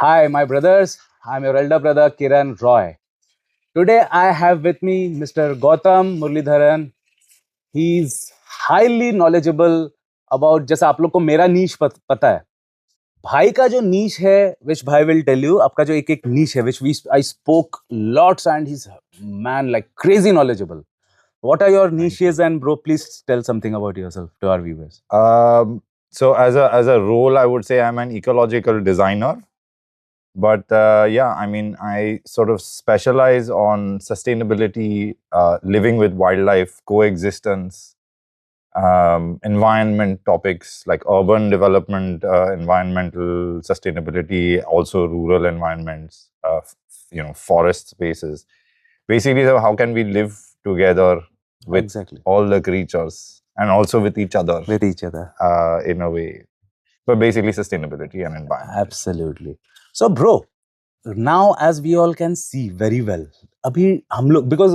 Hi, my brothers. I'm your elder brother, Kiran Roy. Today, I have with me Mr. Gautam Muralidharan. He's highly knowledgeable about, जैसा आप लोग को मेरा नीश पता है, भाई का जो नीश है, which भाई will tell you, आपका जो एक एक नीश है, which I spoke lots and he's man like crazy knowledgeable. What are your niches, and bro, please tell something about yourself to our viewers. So as a role, I would say I'm an ecological designer. But yeah, I mean, I sort of specialize on sustainability, living with wildlife, coexistence, environment topics like urban development, environmental sustainability, also rural environments, forest spaces. Basically, so how can we live together with Exactly. all the creatures and also with each other With each other. in a way. But basically, sustainability and environment. Absolutely. So, bro, now as we all can see very well, अभी हम लोग because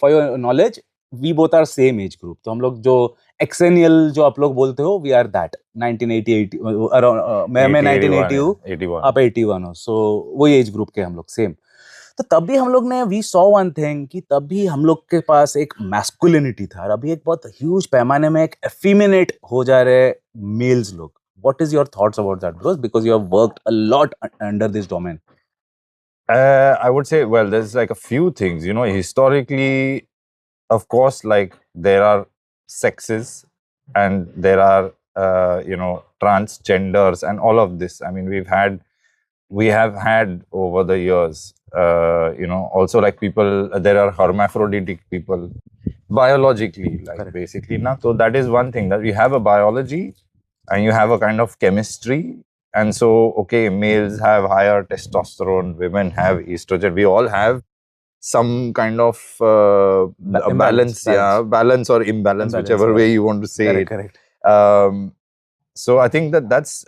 for your knowledge, we both are same age group. तो हम लोग जो एक्सेनियल जो आप लोग बोलते हो, we are that 1980 around मैं 1980 हूँ, 81. आप 81 हो, so वही एज ग्रुप के हम लोग सेम. तो तब भी हम लोग ने वी सॉ वन थिंग कि तब भी हम लोग के पास एक मैस्कुलिनिटी था और अभी एक बहुत ह्यूज पैमाने में एक एफिमिनेट हो जा रहे मेल्स लोग. What is your thoughts about that, bros? Because you have worked a lot under this domain. I would say, well, there's like a few things, historically, of course, like there are sexes and there are, transgenders and all of this. I mean, we have had over the years, also like people, there are hermaphroditic people biologically, like Correct. basically. Now, so that is one thing that we have a biology and you have a kind of chemistry. And so, okay, males have higher testosterone, women have estrogen. We all have some kind of balance or imbalance, whichever way you want to say Correct. it. So I think that's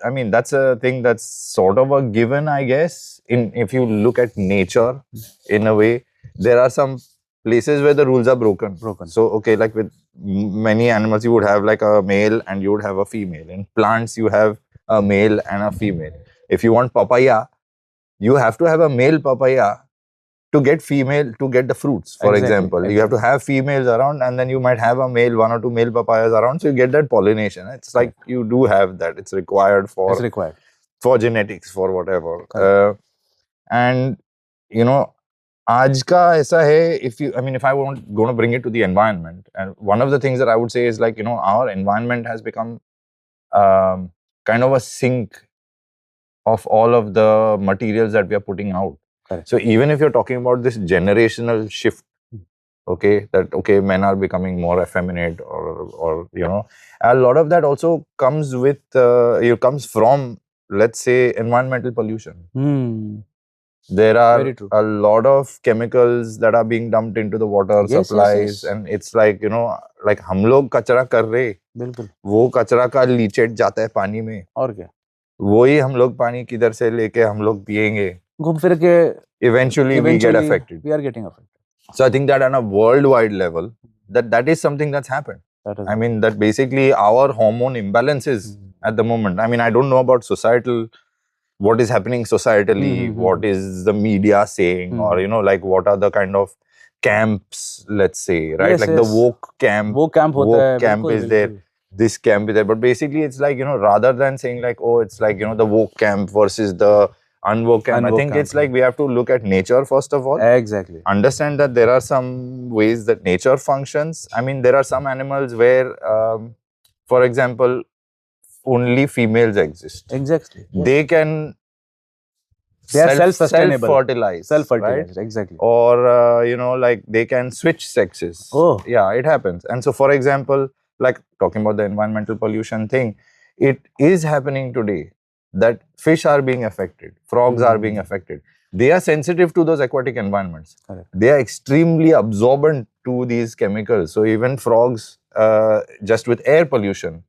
a thing that's sort of a given, I guess. If you look at nature, in a way, there are some places where the rules are broken. So, okay, like with many animals, you would have like a male and you would have a female. In plants, you have a male and a female. If you want papaya, you have to have a male papaya to get the fruits, for example. You have to have females around and then you might have one or two male papayas around, so you get that pollination. It's like you do have that. It's required for genetics, for whatever. And आज का ऐसा है, if I want going to bring it to the environment, and one of the things that I would say is like, our environment has become kind of a sink of all of the materials that we are putting out. Correct. So even if you're talking about this generational shift, men are becoming more effeminate, or a lot of that also comes with comes from, let's say, environmental pollution. There are a lot of chemicals that are being dumped into the water supplies, and it's like, like हम लोग कचरा कर रहे, वो कचरा का leachate जाता है पानी में, और क्या, वही हम लोग पानी किधर से लेके हम लोग पिएंगे, घूम फिर के eventually we get affected. We are getting affected. So I think that on a worldwide level, that is something that's happened. I mean, that basically our hormone imbalances at the moment. I mean, I don't know about what is happening societally, what is the media saying, or like what are the kind of camps, let's say, right? Like the woke camp. Woke camp is there. This camp is there. But basically, it's like, rather than saying like, oh, it's like, the woke camp versus the unwoke camp. I think it's like we have to look at nature first of all. Exactly. Understand that there are some ways that nature functions. I mean, there are some animals where, for example, only females exist. Exactly. They are self-sustainable. Self-fertilize. Right? Exactly. Or, like they can switch sexes. Oh. Yeah, it happens. And so, for example, like talking about the environmental pollution thing, it is happening today that fish are being affected, frogs are being affected. They are sensitive to those aquatic environments. Correct. They are extremely absorbent to these chemicals. So even frogs, just with air pollution,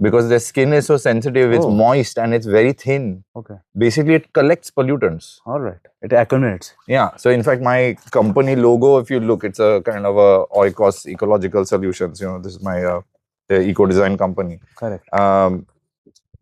because their skin is so sensitive, it's moist and it's very thin. Okay. Basically, it collects pollutants. All right. It accumulates. Yeah. So in fact, my company logo, if you look, it's a kind of a Oikos Ecological Solutions. This is my eco design company. Correct.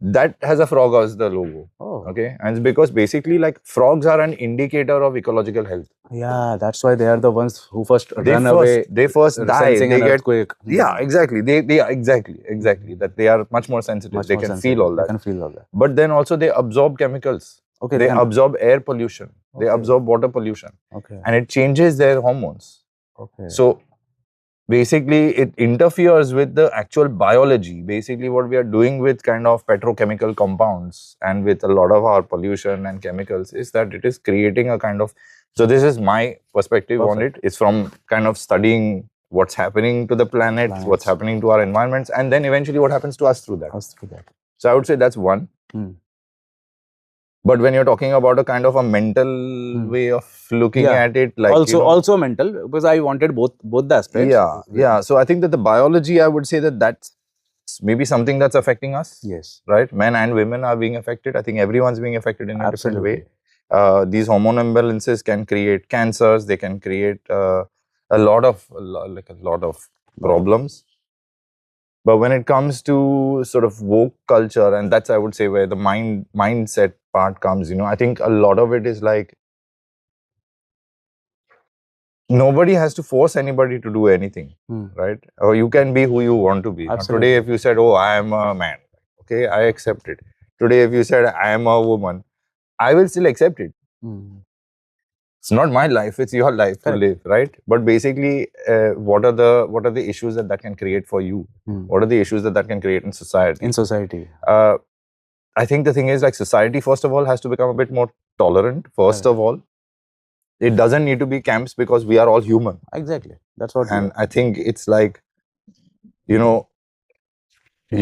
That has a frog as the logo. Oh. Okay, and it's because basically like frogs are an indicator of ecological health. Yeah, that's why they are the ones who first They run first away, they first die. sensing They an get earthquake. yeah, exactly. They are exactly that they are much more sensitive. Much They more can sensitive. feel all They that. can feel all that. But then also they absorb chemicals. Okay, They can, absorb air pollution. They Okay. absorb water pollution, okay, and it changes their hormones. okay. So basically, it interferes with the actual biology. Basically, what we are doing with kind of petrochemical compounds and with a lot of our pollution and chemicals is that it is creating a kind of. So this is my perspective on it. Perfect. It's from kind of studying what's happening to the planet, what's Planets. happening to our environments, and then eventually what happens to us through that. Us through that. So I would say that's one. Hmm. But when you're talking about a kind of a mental way of looking Yeah. at it, like Also, also mental, because I wanted both the aspects. yeah. So I think that the biology, I would say that that's maybe something that's affecting us. Yes. Right, men and women are being affected. I think everyone's being affected in a different way. Absolutely. These hormone imbalances can create cancers. They can create a lot of problems. But when it comes to sort of woke culture, and that's I would say where the mindset part comes, I think a lot of it is like nobody has to force anybody to do anything, right? Or you can be who you want to be. Now, today, if you said, "Oh, I am a man," okay, I accept it. Today, if you said, "I am a woman," I will still accept it. It's not my life; it's your life to live, right? But basically, what are the issues that can create for you? What are the issues that can create in society? I think the thing is, like, society first of all has to become a bit more tolerant. First of all, it doesn't need to be camps because we are all human. Exactly. That's what. And I think it's like, we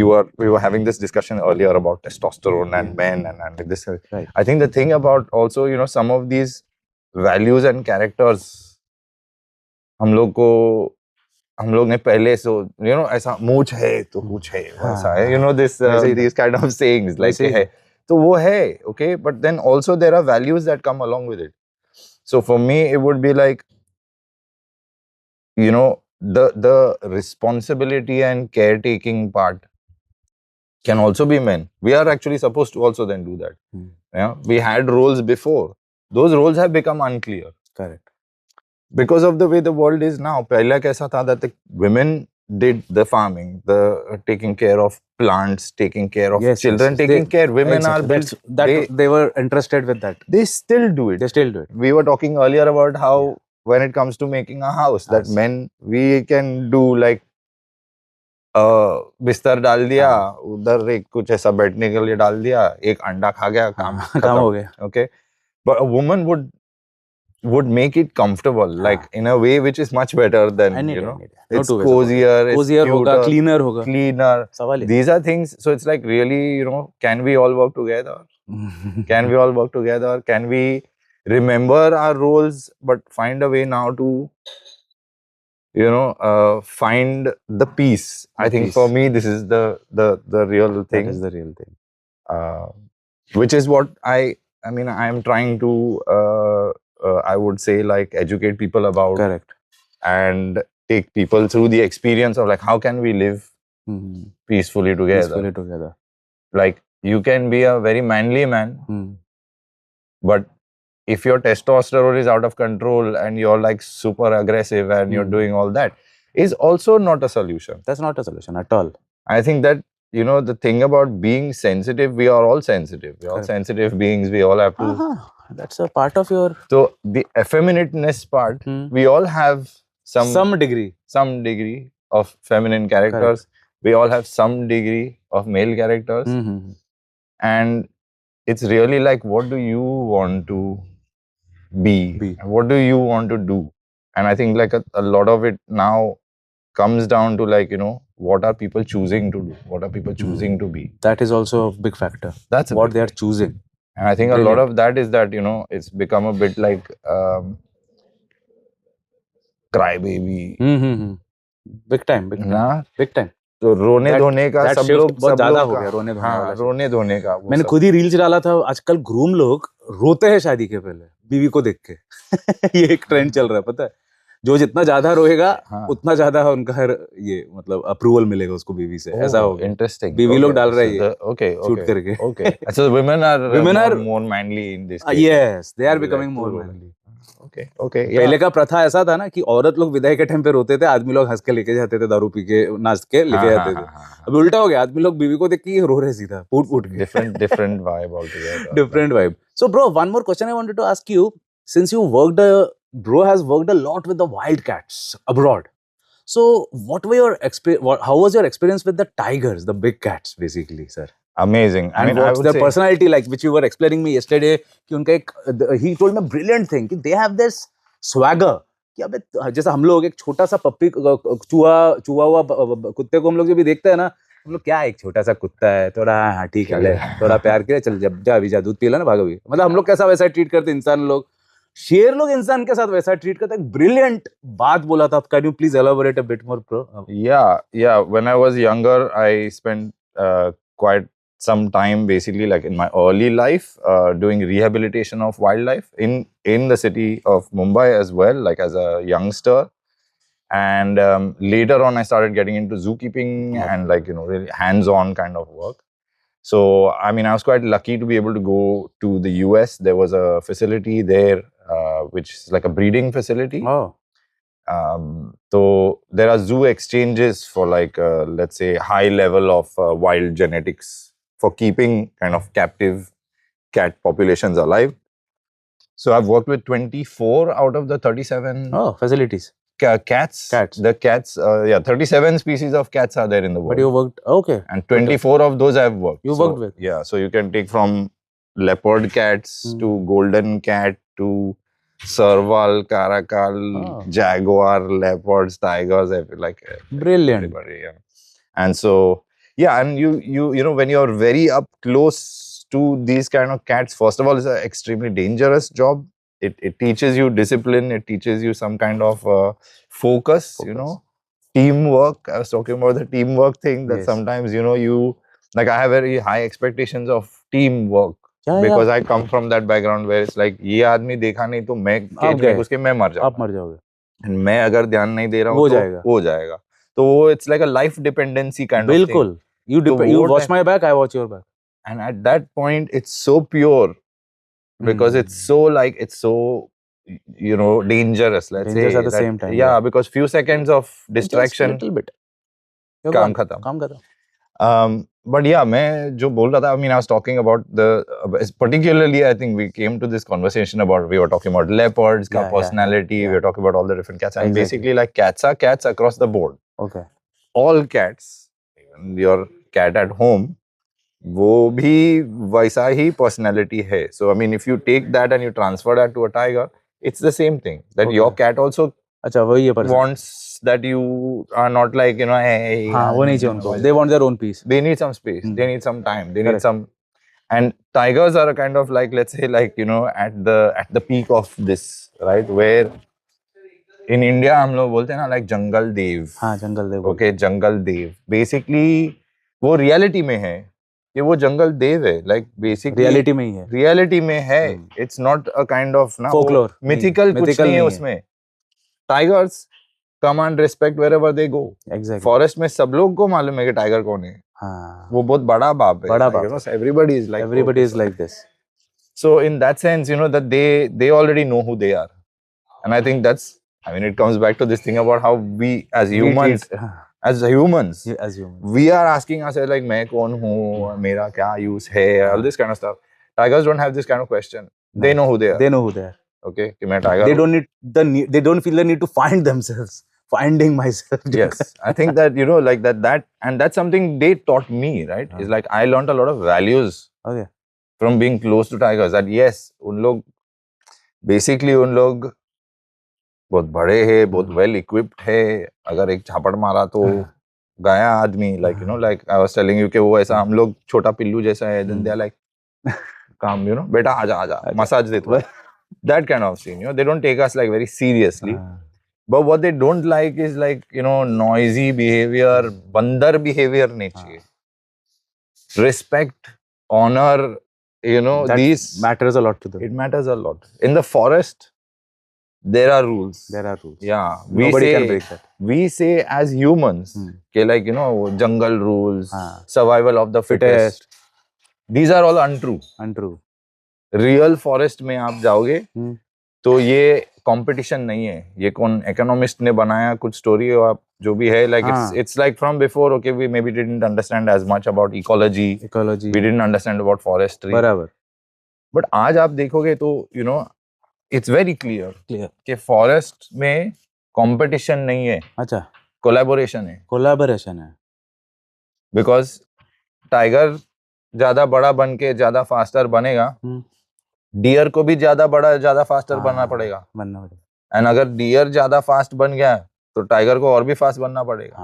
were having this discussion earlier about testosterone and men and this. Right. I think the thing about also, some of these values and characters, हम लोग ने पहले so ऐसा मूछ है तो कुछ है वैसा है this these kind of sayings like है तो वो है okay, but then also there are values that come along with it. So for me it would be like the responsibility and caretaking part can also be men. We are actually supposed to also then do that. We had roles before. Those roles have become unclear. Correct. Because of the way the world is now. पहले कैसा था that the women did the farming, the taking care of plants, taking care of children, taking care. Women are they were interested with that. They still do it. We were talking earlier about how when it comes to making a house, that men, we can do like बिस्तर डाल दिया, उधर एक कुछ ऐसा बैठने के लिए डाल दिया, एक अंडा खा गया, काम हो गया. Okay, but a woman would make it comfortable, like in a way which is much better than it's cozier, it's cuter, cleaner. These are things. So it's like really, can we all work together? Can we all work together? Can we remember our roles, but find a way now to find the peace. I think for me this is the real thing. That is the real thing. Which is what I am trying to I would say like educate people about. Correct. And take people through the experience of like how can we live peacefully together. Like you can be a very manly man, but if your testosterone is out of control and you're like super aggressive and you're doing all that, is also not a solution. That's not a solution at all. I think that, the thing about being sensitive, we are all sensitive. We are all sensitive beings. We all have to. That's a part of your. So the effeminateness part, we all have some degree of feminine characters. Correct. We all have some degree of male characters. And it's really like, what do you want to be? What do you want to do? And I think like a lot of it now comes down to like, what are people choosing to do? What are people choosing to be? That is also a big factor. That's what they are choosing. And I think a lot of that is that, it's become a bit like crybaby. Big time. तो रोने धोने का सब लोग बहुत ज्यादा हो गया. रोने धोने का मैंने खुद ही रील्स डाला था. आजकल ग्रूम लोग रोते हैं शादी के पहले बीवी को देख के. ये एक ट्रेंड चल रहा है, पता है. जो जितना ज्यादा रोएगा हाँ. उतना ज्यादा उनका हर ये मतलब अप्रूवल मिलेगा उसको बीवी से, ऐसा हो गया। Interesting. बीवी लोग Okay. डाल रहे So हैं the, ये okay, शूट okay, करके। okay. So women are Women are more manly in this case. yes, they are They becoming like to more roll. manly. Okay, okay, पहले yeah. का प्रथा ऐसा था ना कि औरत लोग विदाई के टाइम पे रोते थे, आदमी लोग हंस के लेके जाते थे, दारू पी के नाच के लेके हाँ, जाते हाँ, थे। हाँ, हाँ. अभी उल्टा हो गया, आदमी लोग बीवी को देख के ये रो रहे सीधा फूट फूट के। Different vibe altogether. Different vibe. So bro, one more question I wanted to ask you, since you worked bro has worked a lot with the wildcats abroad. So what were your how was your experience with the tigers, the big cats basically, sir? Amazing. I And mean, I what's would their say personality like, which you were explaining me yesterday? कि उनका एक he told me a brilliant thing कि they have this swagger कि अबे जैसा हम लोग एक छोटा सा पप्पी चूहा चूहा हुआ कुत्ते को हम लोग जब भी देखते हैं ना, हम लोग क्या एक छोटा सा कुत्ता है, थोड़ा हाँ ठीक है ले, थोड़ा प्यार किया चल जब जा भी जा दूध पी ला ना भागो भी, मतलब हम लोग कैसा वैसा ट्रीट करते इंसान लोग, शेर लोग इंसान के साथ वैसा ट्रीट करते हैं। ब्रिलियंट बात बोला था, can you please elaborate a bit more bro? yeah. When I was younger, I spent quite some time, basically, like in my early life, doing rehabilitation of wildlife in the city of Mumbai as well, like as a youngster. And later on, I started getting into zookeeping and really hands-on kind of work. So, I mean, I was quite lucky to be able to go to the US. There was a facility there, which is like a breeding facility. Oh, So there are zoo exchanges for let's say high level of wild genetics for keeping kind of captive cat populations alive. So I've worked with 24 out of the 37 oh, facilities. Cats. The cats, 37 species of cats are there in the world. But you worked, okay. And 24 of those I've worked. You worked with? Yeah, so you can take from leopard cats to golden cat to serval, caracal, jaguar, leopards, tigers, Brilliant. everybody. Yeah. And so, yeah, and you know when you're very up close to these kind of cats, first of all, it's an extremely dangerous job. It teaches you discipline. It teaches you some kind of focus. Teamwork. I was talking about the teamwork thing that sometimes you like. I have very high expectations of teamwork because I come from that background where it's like ये आदमी देखा नहीं तो मैं cage में घुस के मैं मर जाऊंगा, आप मर जाओगे, and मैं अगर ध्यान नहीं दे रहा हूँ तो हो जाएगा, तो वो it's like a life dependency kind of thing. बिल्कुल. You watch my back, I watch your back. And at that point, it's so pure because it's so dangerous. Let's Dangerous say at the same time. Yeah, because few seconds of distraction, Just a little bit. काम खत्म. But yeah, मैं जो बोल रहा था, I mean, I was talking about particularly, I think we came to this conversation about, we were talking about leopards, personality, we were talking about all the different cats. And basically, like, cats are cats across the board. Okay. All cats, even your cat at home, वो भी वैसा ही personality है. So, I mean, if you take that and you transfer that to a tiger, it's the same thing. That your cat also wants that you are not like, hey. वो नहीं चाहिए उनको. They want their own peace. They need some space. They need some time. They need some. And tigers are a kind of like, let's say, at the peak of this, right? Where in India, हम लोग बोलते हैं ना, like jungle dev. हाँ, jungle dev. Okay, jungle dev. Basically, वो reality में है. कि वो जंगल देव है, like basically reality में ही है. reality में है. It's not a kind of folklore. Mythical कुछ नहीं है उसमें. Tigers command respect wherever they go. Exactly. Forest में सब लोग को मालूम है कि टाइगर कौन है. हाँ. वो बहुत बड़ा बाप है. बड़ा बाप. Everybody is like this. So in that sense, that they already know who they are. And I think it comes back to this thing about how we as humans, we are asking ourselves like, मैं कौन हूँ, मेरा क्या use है, all this kind of stuff. Tigers don't have this kind of question. They know who they are. Okay, कि मैं tiger. They don't feel the need to find themselves. Finding myself. Yes, I think that like that, and that's something they taught me, right? Is like I learned a lot of values. Okay. From being close to tigers. That yes, उन लोग बहुत बड़े हैं, बहुत well equipped है. अगर एक झापड़ मारा तो गया आदमी. Like I was telling you कि वो ऐसा हम लोग छोटा पिल्लू जैसा है. Then they are like, काम, बेटा आजा, massage दे तो. That kind of scene. They don't take us like very seriously. But what they don't like is like, noisy behavior, bandar behavior नहीं चाहिए. Respect, honor, that these matters a lot to them. It matters a lot. In the forest, there are rules. There are rules. Yeah, Nobody can break that. we say as humans, like jungle rules, survival of the fittest. These are all untrue. Untrue. Real forest में आप जाओगे तो ये competition नहीं है. ये कौन economist ने बनाया कुछ स्टोरी और आप जो भी है like it's like from before. Okay, we maybe didn't understand as much about ecology. We didn't understand about forestry. बराबर. But आज आप देखोगे तो it's very clear कि फॉरेस्ट में कंपटीशन नहीं है. अच्छा. कोलैबोरेशन है. कोलैबोरेशन है. बिकॉज टाइगर ज्यादा बड़ा बन के ज्यादा फास्टर बनेगा, डियर को भी ज्यादा बड़ा ज्यादा फास्टर बनना पड़ेगा. एंड अगर डियर ज्यादा फास्ट बन गया तो टाइगर को और भी फास्ट बनना पड़ेगा.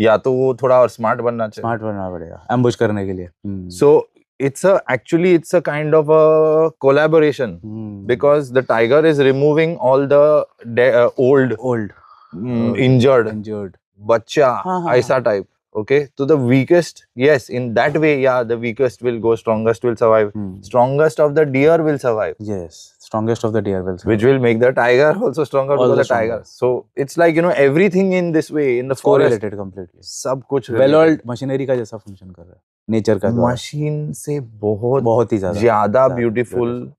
या तो वो थोड़ा और स्मार्ट बनना पड़ेगा एम्बुश करने के लिए. सो actually it's a kind of a collaboration because the tiger is removing all the old injured बच्चा ऐसा type. Okay, so the weakest, yes, in that way, yeah, the weakest will go, strongest will survive. Strongest of the deer will survive. Yes, strongest of the deer will survive. Which will make the tiger also stronger because the tiger. So it's like everything in this way in the forest. Correlated completely. सब कुछ well-oiled machinery का जैसा function कर रहा है. Nature का machine से बहुत ही ज्यादा ब्यूटीफुल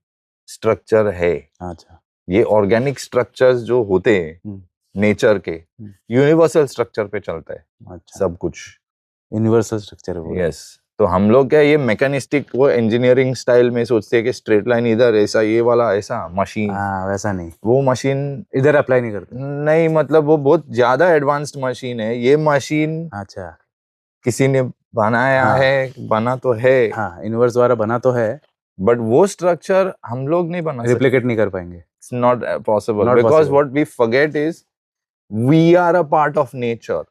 स्ट्रक्चर है. अच्छा. ये ऑर्गेनिक स्ट्रक्चर्स जो होते हैं नेचर के यूनिवर्सल स्ट्रक्चर पे चलता है. अच्छा. सब कुछ यूनिवर्सल स्ट्रक्चर है. यस. तो हम लोग क्या ये मैकेनिस्टिक वो इंजीनियरिंग स्टाइल में सोचते हैं कि स्ट्रेट लाइन इधर ऐसा ये वाला ऐसा मशीन. वैसा नहीं. वो मशीन इधर अप्लाई नहीं करते. नहीं, मतलब वो बहुत ज्यादा एडवांस्ड मशीन है. ये मशीन अच्छा किसी ने बनाया है, बना तो है, यूनिवर्स द्वारा बना तो है, बट वो स्ट्रक्चर हम लोग नहीं बना रिप्लिकेट नहीं कर पाएंगे. It's not possible because what we forget is we are a part of nature.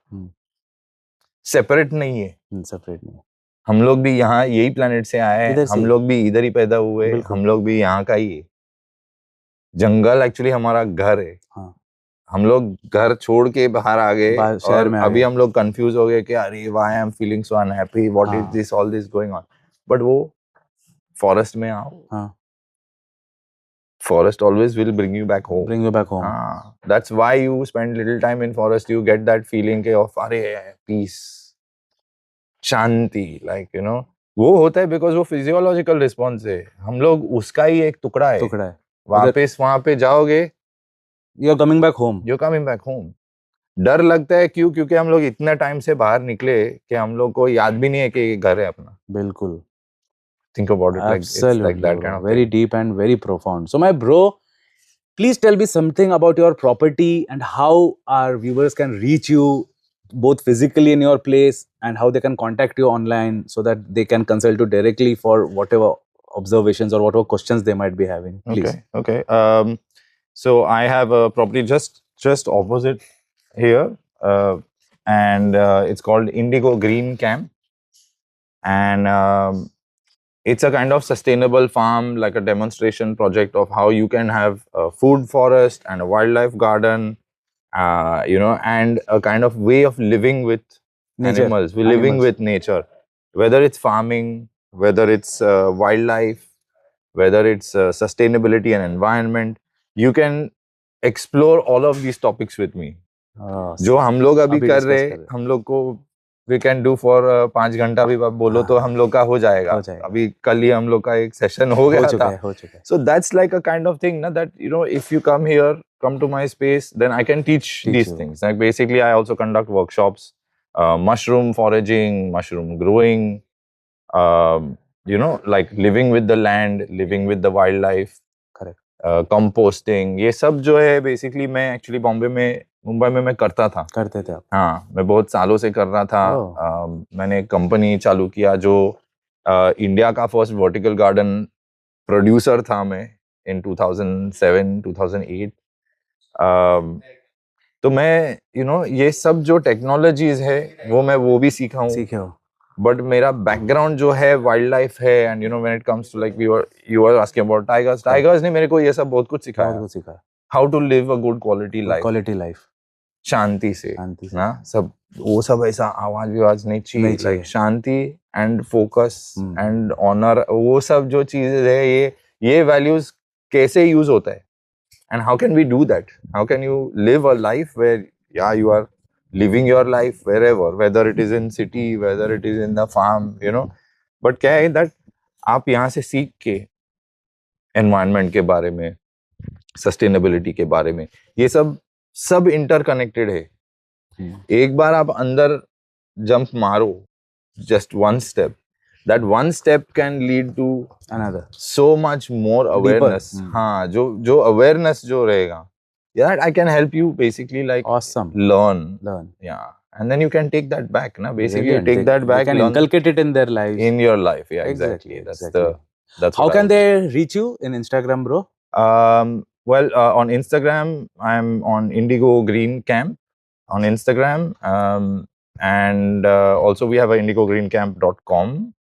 Separate नहीं है. सेपरेट नहीं. हम लोग भी यहाँ यही प्लेनेट से आए हैं. हम लोग भी इधर ही पैदा हुए. हम लोग भी यहाँ का ही है. जंगल एक्चुअली हमारा घर है. हम लोग घर छोड़ के बाहर आ गए और अभी हम लोग कंफ्यूज हो गए कि अरे why I am feeling so unhappy, what is this all this going on. But वो फॉरेस्ट में आओ, forest always will bring you back home. That's why you spend little time in forest. You get that feeling of अरे peace, शांति, like वो होता है because वो physiological response है. हम लोग उसका ही एक टुकड़ा है. वापस वहां पे जाओगे, you're coming back home. डर लगता है क्यों? क्योंकि हम लोग इतना टाइम से बाहर निकले कि हम लोग को याद भी नहीं है कि घर है अपना. बिल्कुल. Think about it. Absolutely, like that kind of very thing. deep and very profound. So my bro, please tell me something about your property and how our viewers can reach you both physically in your place and how they can contact you online so that they can consult you directly for whatever observations or whatever questions they might be having. Please. Okay. So I have a property just opposite here, and it's called Indigo Green Camp, and it's a kind of sustainable farm, like a demonstration project of how you can have a food forest and a wildlife garden, and a kind of way of living with animals. We're living with nature, whether it's farming, whether it's wildlife, whether it's sustainability and environment. You can explore all of these topics with me. जो हम लोग अभी कर रहे, हम लोग को we can do for 5 घंटा भी बोलो तो हम लोग का हो जाएगा. अभी कल ही हम लोग का एक सेशन हो गया था. So that's like a kind of thing, na, that if you come here, come to my space, then I can teach these things. Like basically, I also conduct workshops, mushroom foraging, mushroom growing, like living with the land, living with the wildlife. Correct. Composting, ये सब जो है basically मैं actually Mumbai में मैं करते थे आप. हाँ, मैं बहुत सालों से कर रहा था. मैंने एक कंपनी चालू किया जो इंडिया का फर्स्ट वर्टिकल गार्डन प्रोड्यूसर था मैं in 2007 2008. तो मैं ये सब जो टेक्नोलॉजीज है वो भी सीखा हूँ. बट मेरा बैकग्राउंड जो है वाइल्ड लाइफ है. And when it comes to like you were asking about tigers ने मेरे को ये सब बहुत कुछ सिखाया. How to live a good quality life शांति से ना. सब वो सब ऐसा आवाज नहीं चाहिए. लाइक शांति एंड फोकस एंड ऑनर, वो सब जो चीजें है ये वैल्यूज कैसे यूज होता है And how can we do that? How can you live a life where, yeah, you are living your life wherever, whether it is in city, whether it is in the farm, but क्या है that आप यहाँ से सीख के environment के बारे में, sustainability के बारे में, ये सब interconnected है. एक बार आप अंदर jump मारो, just one step, that one step can lead to another so much more awareness. हाँ, जो awareness जो रहेगा, yeah, I can help you basically like awesome learn, yeah, and then you can take that back, na, basically brilliant. take that back, they can learn inculcate it in their lives, in your life. Yeah, exactly. That's how what can they reach you in Instagram, bro? Well, on Instagram I'm on Indigo Green Camp on Instagram, and also we have a indigogreencamp.com.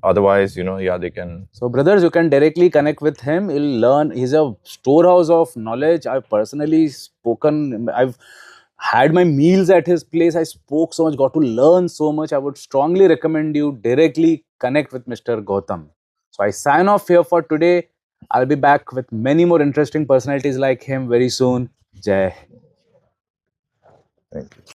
Otherwise, yeah, they can. So brothers, you can directly connect with him. He'll learn. He's a storehouse of knowledge. I've had my meals at his place. I spoke so much, got to learn so much. I would strongly recommend you directly connect with Mr. Gautam. So I sign off here for today. I'll be back with many more interesting personalities like him very soon. Jai. Thank you.